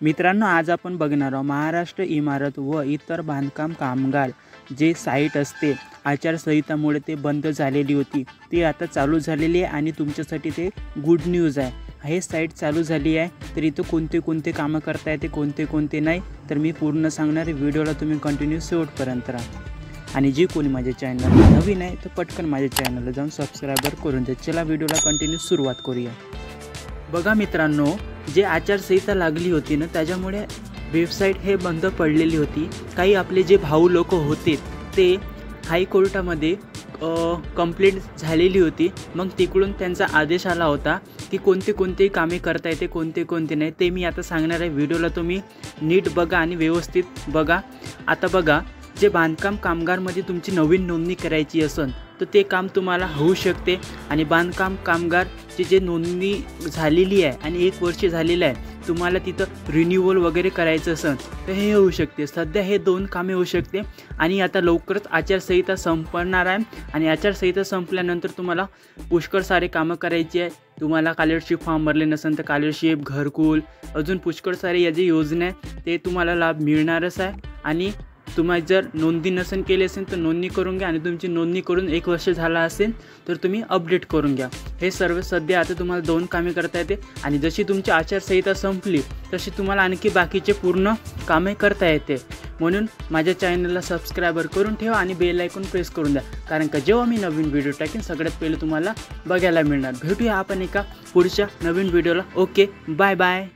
मित्रांनो, आज आपण बघणार आहोत महाराष्ट्र इमारत व इतर बांधकाम कामगार जे साईट असते, आचारसंहितामुळे ते बंद झालेली होती, ती आता चालू झालेली आहे आणि तुमच्यासाठी ते गुड न्यूज आहे। हे साईट चालू झाली आहे, तर इथं कोणते कोणते कामं करता येते, कोणते कोणते नाही, तर मी पूर्ण सांगणार आहे। व्हिडिओला तुम्ही कंटिन्यू शेवटपर्यंत राहा आणि जे कोणी माझ्या चॅनलला नवीन आहे तर पटकन माझ्या चॅनलला जाऊन सबस्क्राइबर करून द्या। चला व्हिडिओला कंटिन्यू सुरुवात करूया। बघा मित्रांनो, जे आचारसंहिता लागली होती ना, त्याच्यामुळे वेबसाईट हे बंद पडलेली होती। काही आपले जे भाऊ लोक होते ते हायकोर्टामध्ये कंप्लेंट झालेली होती। मग तिकडून त्यांचा आदेश आला होता की कोणते कोणते कामे करता येते, कोणते कोणते नाही, ते मी आता सांगणार आहे। व्हिडिओला तुम्ही नीट बघा आणि व्यवस्थित बघा। आता बघा, जे बांधकाम कामगारमध्ये तुमची नवीन नोंदणी करायची असेल तर ते काम तुम्हाला होऊ शकते। आणि बांधकाम कामगारची जे नोंदणी झालेली आहे आणि 1 वर्ष झालेलं आहे, तुम्हाला तिथं रिन्यूअल वगैरे करायचं असेल तर हे होऊ शकते। सध्या हे 2 कामे होऊ शकते आणि आता लवकरच आचारसंहिता संपणार आहे आणि आचारसंहिता संपल्यानंतर तुम्हाला पुष्कळ सारे कामं करायची आहे। तुम्हाला स्कॉलरशिप फॉर्म भरले नसेल तर स्कॉलरशिप, घरकुल, अजून पुष्कळ सारे या जे योजना आहे ते तुम्हाला लाभ मिळणारच आहे। आणि तुम्हाला जर नोंदणी नसेल केली असेल तर नोंदणी करून घ्या आणि तुमची नोंदणी करून 1 वर्ष झाला असेल तर तुम्ही अपडेट करून घ्या। हे सर्व सध्या आता तुम्हाला 2 कामे करता येते आणि जशी तुमची आचारसंहिता संपली तशी तुम्हाला आणखी बाकीचे पूर्ण कामे करता येते। म्हणून माझ्या चॅनलला सबस्क्राइबर करून ठेवा आणि बेल आयकॉन प्रेस करून द्या, कारण का जेव्हा मी नवीन व्हिडिओ टाकेन सगळ्यात पहिले तुम्हाला बघायला मिळणार। भेटूया आपण एका पुढच्या नवीन व्हिडिओला। Okay, bye bye.